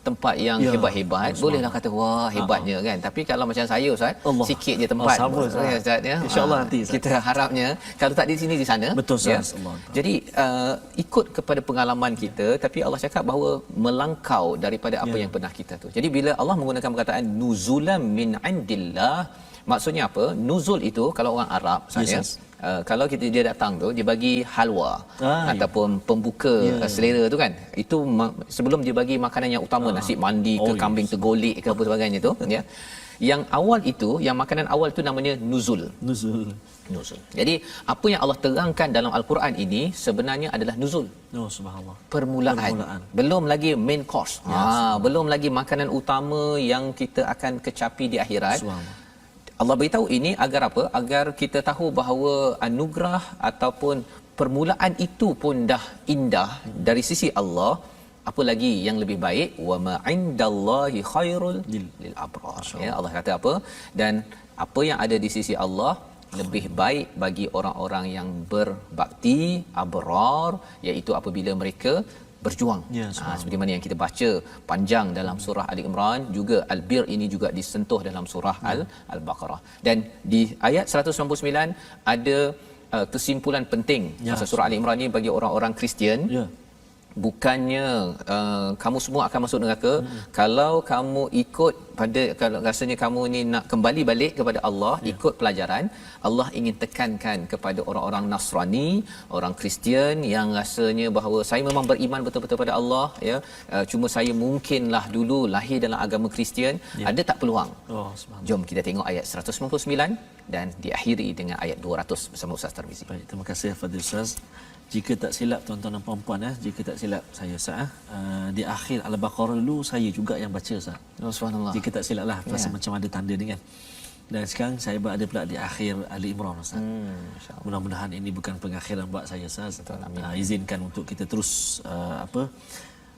tempat yang Ya, hebat-hebat, bolehlah kata wah hebatnya kan. Tapi kalau macam saya Ustaz, Allah. sikit je tempat. Sama, Ustaz. Ya, Ustaz, ya. InsyaAllah nanti, Ustaz. Kita harapnya kalau tak di sini di sana. Betul, Ustaz. Ya. Allah. Jadi ikut kepada pengalaman kita, tapi Allah cakap bahawa melangkau daripada apa yang pernah kita tu. Jadi bila Allah menggunakan perkataan nuzulan min indillah, maksudnya apa? Nuzul itu kalau orang Arab saya, Yes, kalau dia datang tu dia bagi halwa ataupun pembuka selera tu kan. Itu sebelum dia bagi makanan yang utama, nasi mandi ke kambing tergolek ke apa sebagainya tu, ya. Yang awal itu, yang makanan awal tu namanya nuzul. Nuzul. Jadi apa yang Allah terangkan dalam al-Quran ini sebenarnya adalah nuzul. Oh, subhanallah. Permulaan. Belum lagi main course. Belum lagi makanan utama yang kita akan kecapi di akhirat. Subhanallah. Allah beritahu ini agar apa? Agar kita tahu bahawa anugerah ataupun permulaan itu pun dah indah dari sisi Allah. Apa lagi yang lebih baik? Wa ma indallahi khairul lil abrar. Ya, Allah kata apa? Dan apa yang ada di sisi Allah lebih baik bagi orang-orang yang berbakti, abrar, iaitu apabila mereka berjuang. Seperti mana yang kita baca panjang dalam surah Ali Imran, juga al-bir ini juga disentuh dalam surah Al-Baqarah. Dan di ayat 199 ada kesimpulan penting pasal surah Ali Imran ini bagi orang-orang Kristian. Bukannya kamu semua akan masuk neraka kalau kamu ikut pada, kalau rasanya kamu ni nak kembali balik kepada Allah, ikut pelajaran. Allah ingin tekankan kepada orang-orang Nasrani, orang Kristian yang rasanya bahawa saya memang beriman betul-betul pada Allah, ya, cuma saya mungkinlah dulu lahir dalam agama Kristian, ada tak peluang? Jom kita tengok ayat 199 dan diakhiri dengan ayat 200 bersama Ustaz Tarmizi. Baik, terima kasih Fadil Ustaz. Jika tak silap tuan-tuan dan puan-puan, jika tak silap saya Ustaz, di akhir Al-Baqarah dulu saya juga yang baca Ustaz. Subhanallah. Jika tak silap lah, rasa macam ada tanda ni kan. Dan sekarang saya berada pula di akhir Ali Imran Ustaz. Mudah-mudahan ini bukan pengakhiran buat saya Ustaz. Izinkan untuk kita terus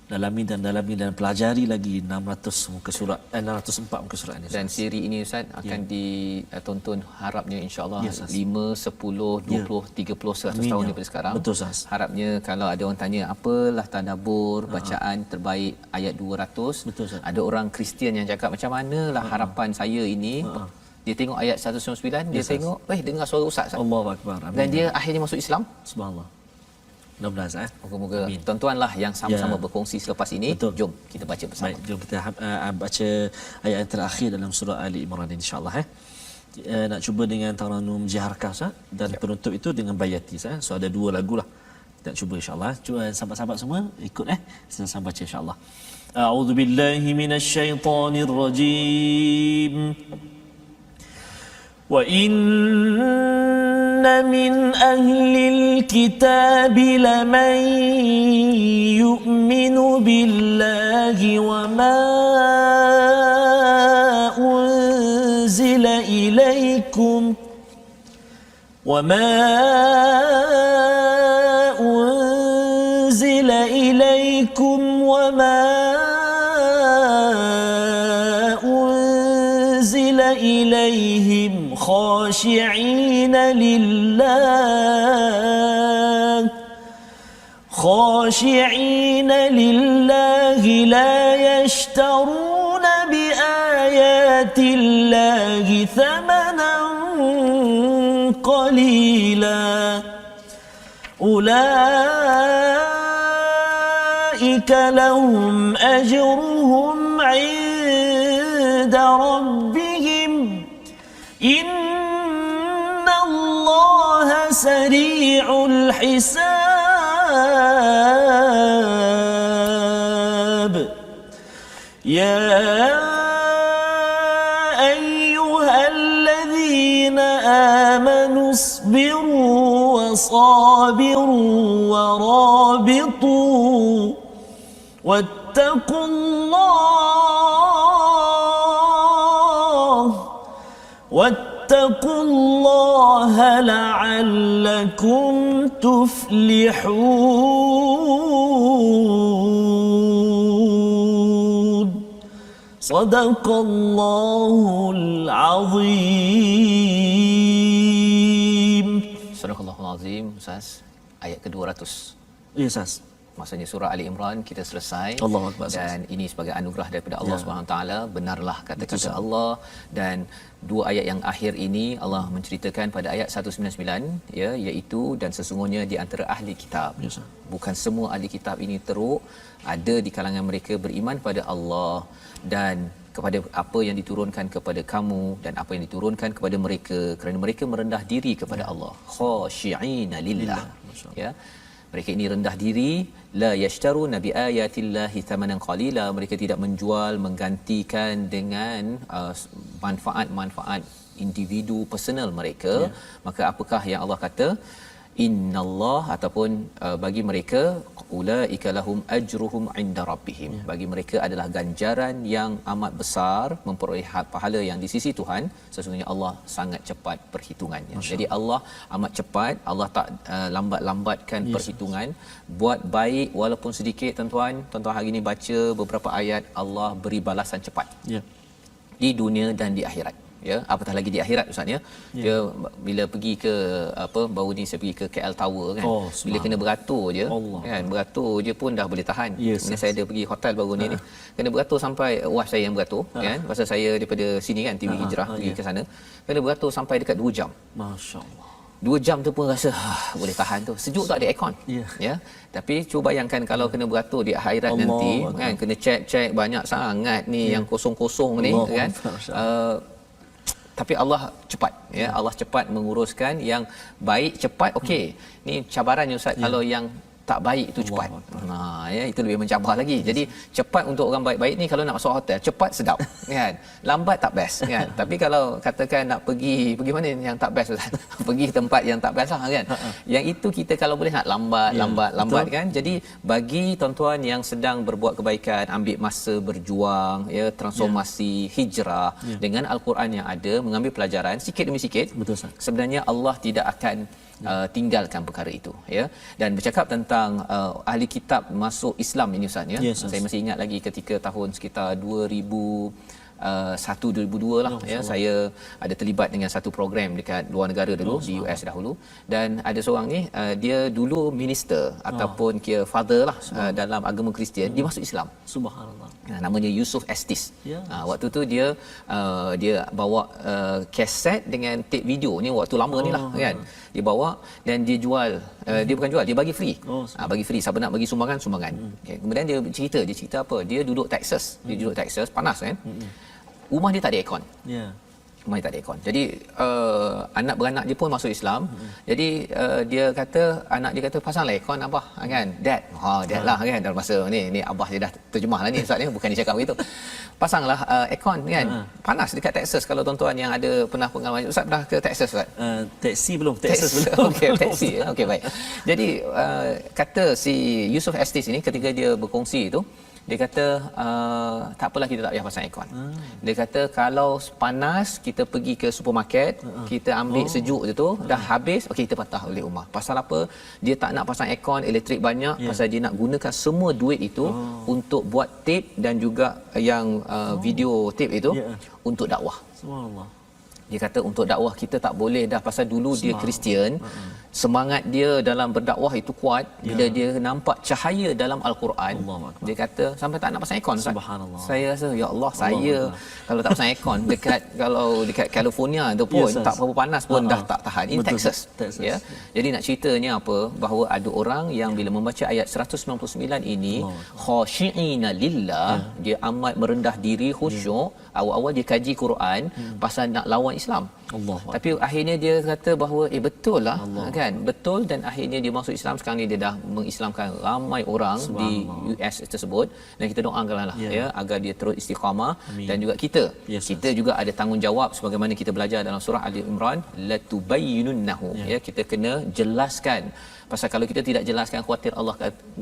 dalami dan pelajari lagi 600 muka surat 604 muka surat ini. Dan siri ini Ustaz akan ditonton harapnya insya-Allah 5, 10, 20, 30, 100 tahun daripada sekarang. Betul Ustaz. Harapnya kalau ada orang tanya apalah tadabbur bacaan terbaik ayat 200. Betul, Ustaz. Ada orang Kristian yang cakap macam manalah harapan saya ini. Dia tengok ayat 199, dia tengok dengar suara ustaz. Allahu akbar. Amin. Dan dia akhirnya masuk Islam. Subhanallah. Mudah-mudahan Moga-moga tuan-tuanlah yang sama-sama berkongsi selepas ini. Betul. Jom kita baca bersama. Baik, jom kita baca ayat yang terakhir dalam surah Ali Imran insya-Allah. Nak cuba dengan taranum jiharkah Ustaz, dan penutup itu dengan bayati Ustaz. So ada 2 lagu lah. Kita cuba insya-Allah. Cuba sahabat-sahabat semua ikut sama baca insya-Allah. A'udzubillahi minasyaitonir rajim. وَإِنَّ مِنْ أَهْلِ الْكِتَابِ لَمَنْ يُؤْمِنُ بِاللَّهِ وَمَا أُنْزِلَ إِلَيْكُمْ وما أنزل إليهم خاشعين لله لا يشترون بآيات الله ثمنا قليلا أولئك لهم أجرهم عند ربهم إن الله سريع الحساب يا أيها الذين آمنوا اصبروا وصابروا ورابطوا واتقوا الله لعلكم تفلحون صدق الله العظيم. Surah Al-Azim, Ustaz, ayat ke-200. Ya, Ustaz. Maksudnya surah Ali Imran kita selesai. Allahu Akbar. Dan ini sebagai anugerah daripada Allah Subhanahu taala, benarlah kata-kata Allah. Dan dua ayat yang akhir ini Allah menceritakan pada ayat 199 ya, iaitu dan sesungguhnya di antara ahli kitab. Yes, bukan semua ahli kitab ini teruk, ada di kalangan mereka beriman pada Allah dan kepada apa yang diturunkan kepada kamu dan apa yang diturunkan kepada mereka kerana mereka merendah diri kepada Allah. Khashi'ina lillah. Ya. Mereka ini rendah diri, la yashtaruna bi ayatillahi thamanan qalila, mereka tidak menjual menggantikan dengan manfaat-manfaat individu personal mereka. Maka apakah yang Allah kata? Innallah, ataupun bagi mereka ulaika lahum ajruhum inda rabbihim, bagi mereka adalah ganjaran yang amat besar, memperoleh pahala yang di sisi Tuhan. Sesungguhnya Allah sangat cepat perhitungannya. Jadi Allah amat cepat, Allah tak lambat-lambatkan perhitungan. Buat baik walaupun sedikit, tuan-tuan hari ini baca beberapa ayat, Allah beri balasan cepat di dunia dan di akhirat. Ya, apatah lagi di akhirat, Ustaz ya. Dia bila pergi ke baru ni saya pergi ke KL Tower kan. Bila kena beratur je kan, beratur je pun dah boleh tahan. Kemudian saya ada pergi hotel baru ni kena beratur sampai wife saya yang beratur kan. Pasal saya daripada sini kan, TV Hijrah pergi ke sana. Kena beratur sampai dekat 2 jam. Masya-Allah. 2 jam tu pun rasa boleh tahan tu. Sejuk tak ada aircon. Ya. Tapi cuba bayangkan kalau kena beratur di akhirat nanti kan, kena check banyak sangat ni yang kosong-kosong ni kan. Tapi Allah cepat ya, Allah cepat menguruskan yang baik cepat. Okey, ni cabarannya Ustaz, kalau yang tak baik itu cepat. Ya, itu lebih mencabar lagi. Jadi cepat untuk orang baik-baik ni, kalau nak masuk hotel cepat sedap kan. Lambat tak best kan. Tapi kalau katakan nak pergi mana yang tak best Ustaz? Pergi tempat yang tak best lah kan. Yang itu kita kalau boleh nak lambat kan. Jadi bagi tuan-tuan yang sedang berbuat kebaikan, ambil masa berjuang ya, transformasi hijrah dengan al-Quran yang ada, mengambil pelajaran sikit demi sikit. Betul, Ustaz. Sebenarnya Allah tidak akan tinggalkan perkara itu ya. Dan bercakap tentang ahli kitab masuk Islam ini Ustaz ya. Saya masih ingat lagi ketika tahun sekitar 2001-2002 lah ya, saya ada terlibat dengan satu program dekat luar negara dulu, di US dahulu, dan ada seorang ni dia dulu minister ataupun kira father lah dalam agama Kristian, dia masuk Islam. Subhanallah. Namanya Yusuf Estes. Waktu tu dia bawa kaset dengan tape video ni, waktu lama ni lah kan. Dia bawa dan dia jual, dia bukan jual, dia bagi free. Bagi free, siapa nak bagi sumbangan. Okay. Kemudian dia cerita apa? Dia duduk Texas. Panas kan. Rumah dia tak ada aircon. Rumah dia tak ada aircon. Jadi anak beranak dia pun masuk Islam. Jadi dia kata, anak dia kata, pasanglah aircon abah kan. Dad lah kan. Dalam masa ni abah dia dah terjemah lah ni Ustaz ni, bukan dia cakap begitu. Pasanglah aircon kan. Panas dekat Texas. Kalau tuan-tuan yang ada pernah pengalaman, Ustaz pernah ke Texas Ustaz? Taxi belum, Texas belum. Okey, taxi. Okey, baik. Jadi kata si Yusuf Estes ini ketika dia berkongsi itu, Dia kata tak apalah kita tak payah pasang aircon. Dia kata kalau panas kita pergi ke supermarket, kita ambil sejuk tu dah habis, okey kita patah balik rumah. Pasal apa? Dia tak nak pasang aircon, elektrik banyak, pasal dia nak gunakan semua duit itu untuk buat tape dan juga yang video tape itu untuk dakwah. Subhanallah. Dia kata untuk dakwah kita tak boleh dah, pasal dulu dia Kristian, semangat dia dalam berdakwah itu kuat bila dia nampak cahaya dalam al-Quran. Dia kata sampai tak nak pasang aircon. Subhanallah. Saya rasa ya Allah, saya kalau tak pasang aircon kalau dekat California tu pun tak berapa panas pun dah tak tahan. Ini Texas. Ya. Jadi nak ceritanya apa, bahawa ada orang yang bila membaca ayat 199 ini khashi'ina lillah, dia amat merendah diri, khusyuk. Awal-awal dia kaji Quran pasal nak lawan Islam. Tapi akhirnya dia kata bahawa betul lah kan, betul, dan akhirnya dia masuk Islam. Sekarang ni dia dah mengislamkan ramai orang di US tersebut, dan kita doakanlah ya agar dia terus istiqamah. Dan juga kita juga ada tanggungjawab sebagaimana kita belajar dalam surah Ali Imran, la tubayyinunnahu, ya kita kena jelaskan. Pasal kalau kita tidak jelaskan, khuatir Allah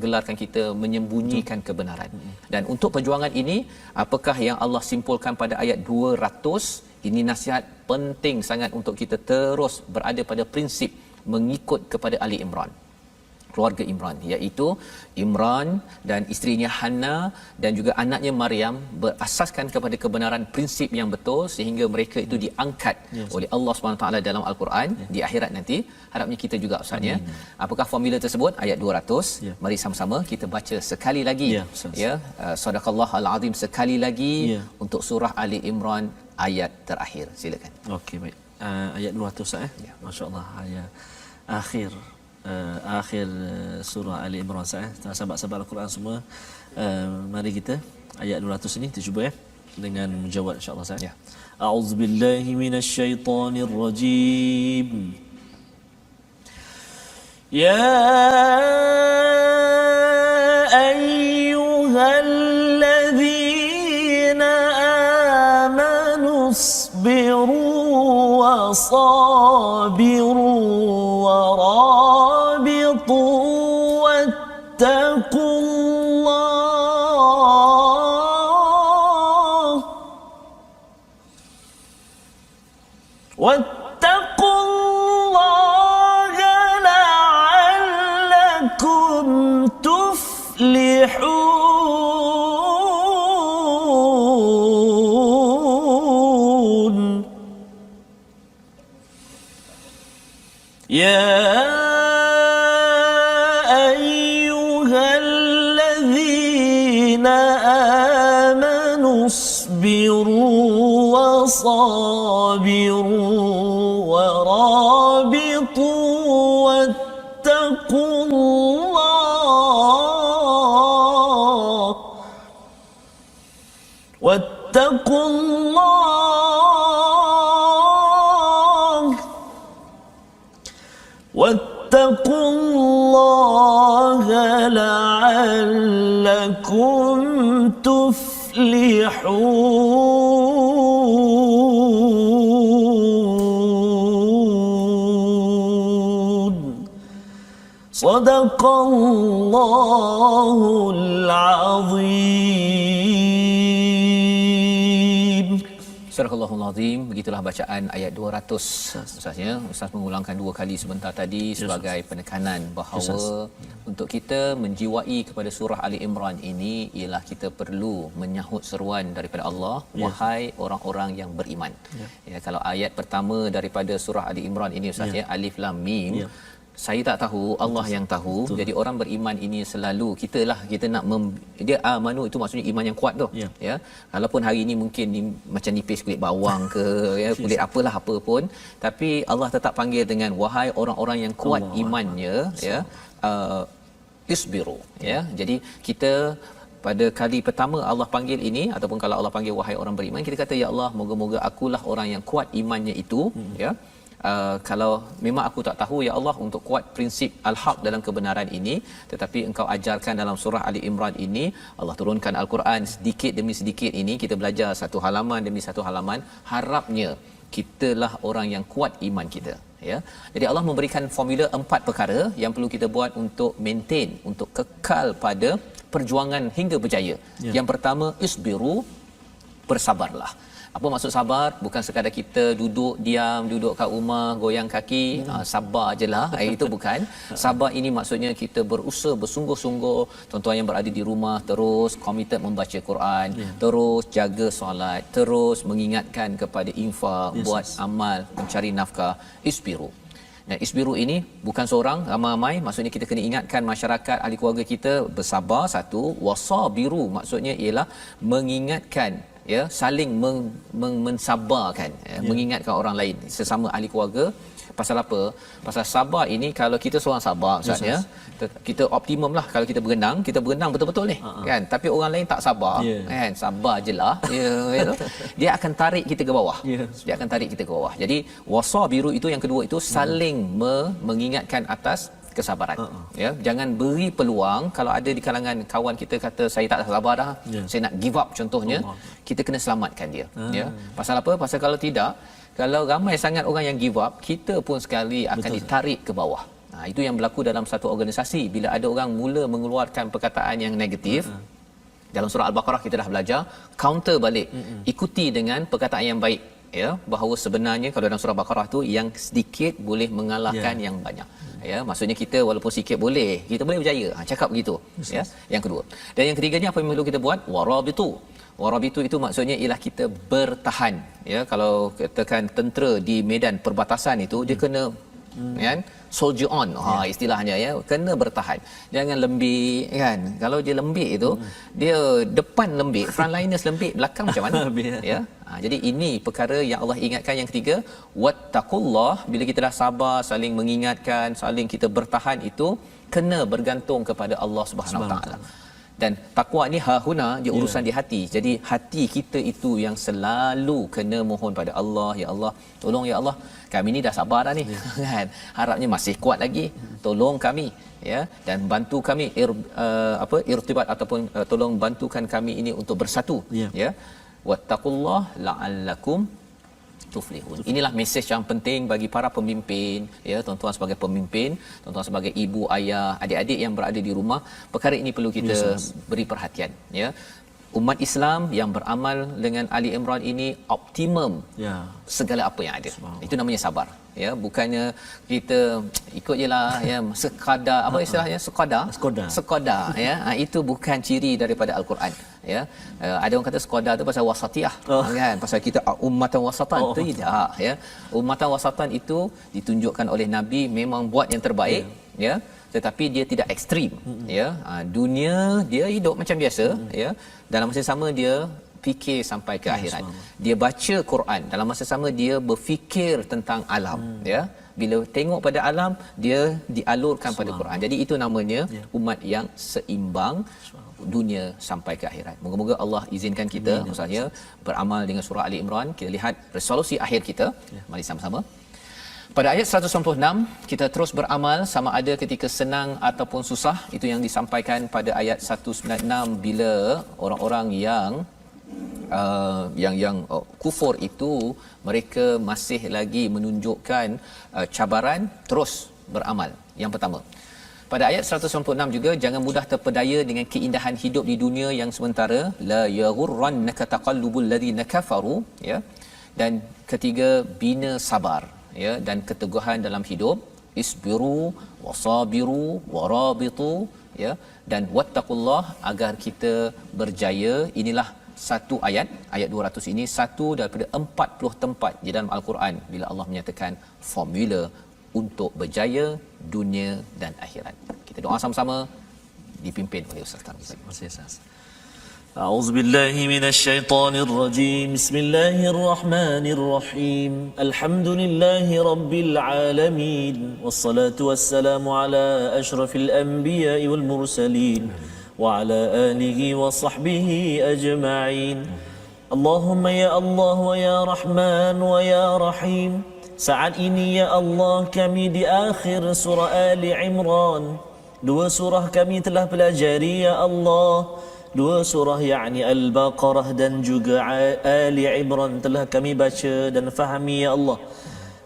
gelarkan kita menyembunyikan kebenaran. Dan untuk perjuangan ini, apakah yang Allah simpulkan pada ayat 200? Ini nasihat penting sangat untuk kita terus berada pada prinsip mengikut kepada Ali Imran, keluarga Imran, iaitu Imran dan isterinya Hannah dan juga anaknya Maryam berasaskan kepada kebenaran prinsip yang betul, sehingga mereka itu diangkat oleh Allah SWT dalam Al-Quran di akhirat nanti. Harapnya kita juga Ustaz, ya. Apakah formula tersebut? Ayat 200. Mari sama-sama kita baca sekali lagi. Sadaqallahul azim, sekali lagi untuk surah Ali Imran ayat terakhir. Silakan. Okey, baik. Ayat 200 Masya-Allah, ayat akhir surah Ali Imran sahabat-sahabat Al-Quran semua, mari kita ayat 200 ini kita cuba dengan menjawab insya-Allah saya. A'udzubillahi minasyaitonirrajim. Ya ayyuhalladzina amanu isbiru wa sabiru wa واتقوا الله لعلكم تفلحون. يا اصبروا وصابروا ورابطوا واتقوا الله واتقوا الله لعلكم تفلحون. صدق الله العظيم. Surah Al-Allahul Azim. Begitulah bacaan ayat 200. Ustaznya, Ustaz mengulangkan 2 kali sebentar tadi sebagai penekanan bahawa untuk kita menjiwai kepada surah Ali Imran ini ialah kita perlu menyahut seruan daripada Allah, wahai orang-orang yang beriman. Ya, kalau ayat pertama daripada surah Ali Imran ini Ustaznya, Alif Lam Mim, saya tak tahu, Allah yang tahu. Jadi orang beriman ini selalu kita nak dia amanu itu maksudnya iman yang kuat tu. Ya. Walaupun hari ini mungkin macam nipis kulit bawang ke kulit apa pun, tapi Allah tetap panggil dengan wahai orang-orang yang kuat imannya, isbiru, ya. Jadi kita pada kali pertama Allah panggil ini, ataupun kalau Allah panggil wahai orang beriman, kita kata ya Allah, moga-moga akulah orang yang kuat imannya itu, ya. Kalau memang aku tak tahu ya Allah untuk kuat prinsip al-haq dalam kebenaran ini, tetapi engkau ajarkan dalam surah Ali Imran ini, Allah turunkan al-Quran sedikit demi sedikit ini, kita belajar satu halaman demi satu halaman, harapnya kitalah orang yang kuat iman kita, ya. Jadi Allah memberikan formula 4 perkara yang perlu kita buat untuk maintain, untuk kekal pada perjuangan hingga berjaya. Yang pertama, isbiru, bersabarlah. Apa maksud sabar? Bukan sekadar kita duduk diam, duduk kat rumah goyang kaki, sabar ajalah. Itu bukan. Sabar ini maksudnya kita berusaha bersungguh-sungguh. Tuan-tuan yang berada di rumah terus committed membaca Quran, terus jaga solat, terus mengingatkan kepada infak, buat amal, mencari nafkah. Isbiru. Dan isbiru ini bukan seorang, ramai-ramai. Maksudnya kita kena ingatkan masyarakat, ahli keluarga kita bersabar, satu. Wasabiru maksudnya ialah mengingatkan, ya, saling mensabarkan, mengingatkan orang lain sesama ahli keluarga. Pasal apa? Pasal sabar ini, kalau kita seorang sabar Ustaz, ya, kita optimum lah. Kalau kita berenang betul-betul ni, kan. Tapi orang lain tak sabar, kan, sabar je lah, dia akan tarik kita ke bawah. Dia akan tarik kita ke bawah. Jadi wasabiru itu yang kedua, itu saling mengingatkan atas kesabaran. Ya, jangan beri peluang. Kalau ada di kalangan kawan kita kata saya tak sabar dah, saya nak give up contohnya, kita kena selamatkan dia. Ya. Pasal apa? Pasal kalau tidak, kalau ramai sangat orang yang give up, kita pun sekali akan ditarik ke bawah. Itu yang berlaku dalam satu organisasi. Bila ada orang mula mengeluarkan perkataan yang negatif, dalam surah Al-Baqarah kita dah belajar, counter balik, ikuti dengan perkataan yang baik, ya, bahawa sebenarnya kalau dalam surah Al-Baqarah tu, yang sedikit boleh mengalahkan yang banyak. Ya, maksudnya kita walaupun sikit boleh, kita boleh berjaya. Cakap begitu. Ya, yang kedua. Dan yang ketiganya apa yang perlu kita buat? Warabitu. Warabitu itu maksudnya ialah kita bertahan. Ya, kalau katakan tentera di medan perbatasan itu, dia kena kan, soldier on, istilahnya, ya, kena bertahan. Jangan lembik, kan. Kalau dia lembik itu, dia depan lembik, frontliners lembik, belakang macam mana? Ya. Jadi ini perkara yang Allah ingatkan. Yang ketiga, wattaqullah. Bila kita dah sabar, saling mengingatkan, saling kita bertahan, itu kena bergantung kepada Allah Subhanahu Wa Taala. Dan takwa ni hahuna, dia urusan di hati. Jadi hati kita itu yang selalu kena mohon pada Allah, ya Allah, tolong ya Allah, kami ni dah sabar dah ni, kan, harapnya masih kuat lagi, tolong kami, ya, dan bantu kami irtibat ataupun tolong bantukan kami ini untuk bersatu, ya. Wattaqullah la'allakum tuflihun. Inilah mesej yang penting bagi para pemimpin, ya, tuan-tuan sebagai pemimpin, tuan-tuan sebagai ibu, ayah, adik-adik yang berada di rumah. Perkara ini perlu kita beri perhatian, ya. Umat Islam yang beramal dengan Ali Imran ini optimum segala apa yang ada. Itu namanya sabar, ya. Bukannya kita ikut jelah, ya, sekadar, apa istilahnya, sekadar, ya. Itu bukan ciri daripada Al-Quran, ya. Ada orang kata sekadar tu pasal wasatiyah, kan, pasal kita ummatan wasatan. Tidak, ya. Ummatan wasatan itu ditunjukkan oleh Nabi memang buat yang terbaik, ya, tetapi dia tidak ekstrim, ya. Dunia dia hidup macam biasa, ya. Dalam masa sama dia fikir sampai ke akhirat. Dia baca Quran, dalam masa sama dia berfikir tentang alam, ya. Bila tengok pada alam, dia dialurkan pada Quran. Jadi itu namanya umat yang seimbang dunia sampai ke akhirat. Moga-moga Allah izinkan kita misalnya beramal dengan surah Ali Imran. Kita lihat resolusi akhir kita. Mari sama-sama. Pada ayat 196, kita terus beramal sama ada ketika senang ataupun susah. Itu yang disampaikan pada ayat 196, bila orang-orang yang kufur itu, mereka masih lagi menunjukkan cabaran, terus beramal. Yang pertama, pada ayat 196 juga, jangan mudah terpedaya dengan keindahan hidup di dunia yang sementara. La yaghurrannaka taqallubul ladzina kafaru, ya. Dan ketiga, bina sabar, ya, dan keteguhan dalam hidup. Isbiru wasabiru warabitu, ya, dan wattaqullah, agar kita berjaya. Inilah satu ayat 200 ini, satu daripada 40 tempat di dalam Al-Quran bila Allah menyatakan formula untuk berjaya dunia dan akhirat. Kita doa sama-sama, dipimpin oleh Ustaz Tarmizi. Terima kasih Ustaz. أعوذ بالله من الشيطان الرجيم بسم الله الرحمن الرحيم الحمد لله رب العالمين والصلاة والسلام على أشرف الأنبياء والمرسلين وعلى آله وصحبه أجمعين اللهم يا الله ويا رحمن ويا رحيم saat ini ya Allah kami di akhir surah Ali Imran. Dua surah kami telah pelajari ya Allah. Dua surah yakni Al-Baqarah dan juga Ali Imran telah kami baca dan fahami ya Allah.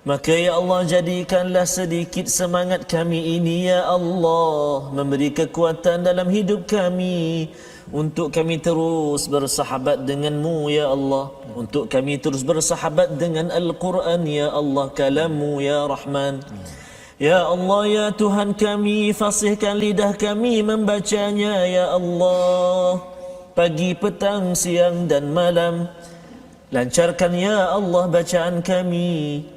Maka ya Allah jadikanlah sedikit semangat kami ini ya Allah, memberi kekuatan dalam hidup kami untuk kami terus bersahabat denganmu ya Allah, untuk kami terus bersahabat dengan Al-Quran ya Allah, kalammu ya Rahman. Ya Allah ya Tuhan kami, fasihkan lidah kami membacanya ya Allah, pagi, petang, siang dan malam. Lancarkan ya Allah bacaan kami,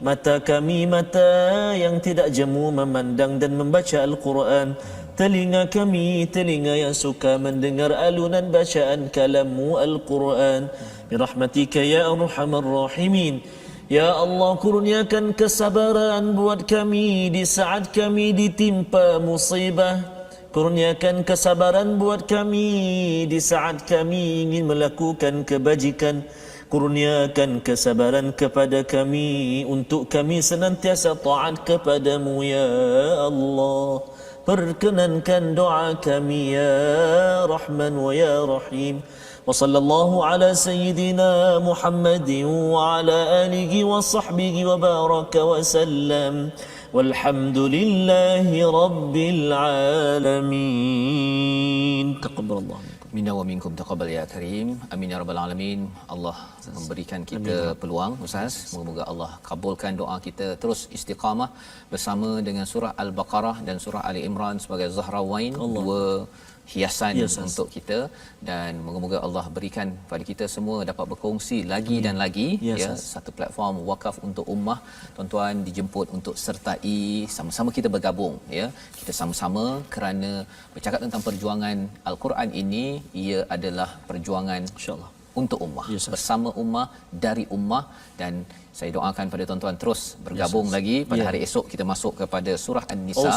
kami mata yang tidak jemu memandang dan membaca Al-Quran, telinga kami telinga yang suka mendengar alunan bacaan kalammu Al-Quran. Birahmatika ya Arhamar Rahimin. Ya Allah, kurniakan kesabaran buat kami di saat kami ditimpa musibah. Kurniakan kesabaran buat kami di saat kami ingin melakukan kebajikan. Kurniakan kesabaran kepada kami untuk kami senantiasa taat kepadamu ya Allah. Perkenankan doa kami ya Rahman wa ya Rahim. Wa sallallahu ala sayyidina Muhammadin wa ala alihi wa sahbihi wa baraka wa sallam. Walhamdulillahi rabbil alamin. Taqabbalallah. Minna wa minkum taqabbal ya karim. Amin ya rabbal alamin. Allah memberikan kita peluang Ustaz. Moga-moga Allah kabulkan doa kita terus istiqamah bersama dengan surah Al-Baqarah dan surah Ali Imran sebagai zahrawain, dua hiasan untuk kita, dan moga-moga Allah berikan pada kita semua dapat berkongsi lagi dan lagi ya, satu platform wakaf untuk ummah. Tuan-tuan dijemput untuk sertai, sama-sama kita bergabung ya. Kita sama-sama kerana bercakap tentang perjuangan Al-Quran ini, ia adalah perjuangan insya-Allah untuk ummah, bersama ummah, dari ummah. Dan saya doakan pada tuan-tuan terus bergabung lagi pada hari esok. Kita masuk kepada surah An-Nisa.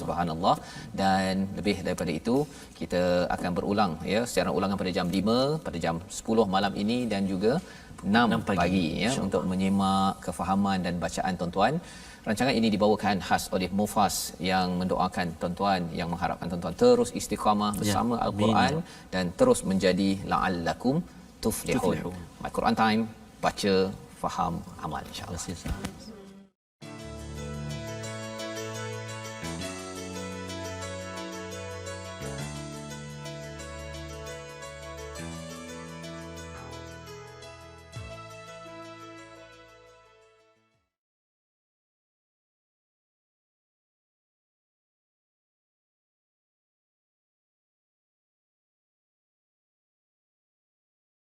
Subhanallah. Dan lebih daripada itu, kita akan berulang ya, secara ulangan pada jam 5, pada jam 10 malam ini, dan juga 6 pagi ya, untuk menyimak kefahaman dan bacaan tuan-tuan. Rancangan ini dibawakan khas oleh Mufas yang mendoakan tuan-tuan, yang mengharapkan tuan-tuan terus istiqamah bersama Al-Quran dan terus menjadi la'allakum tuflihun. My Quran Time, baca, faham, amal, insya-Allah.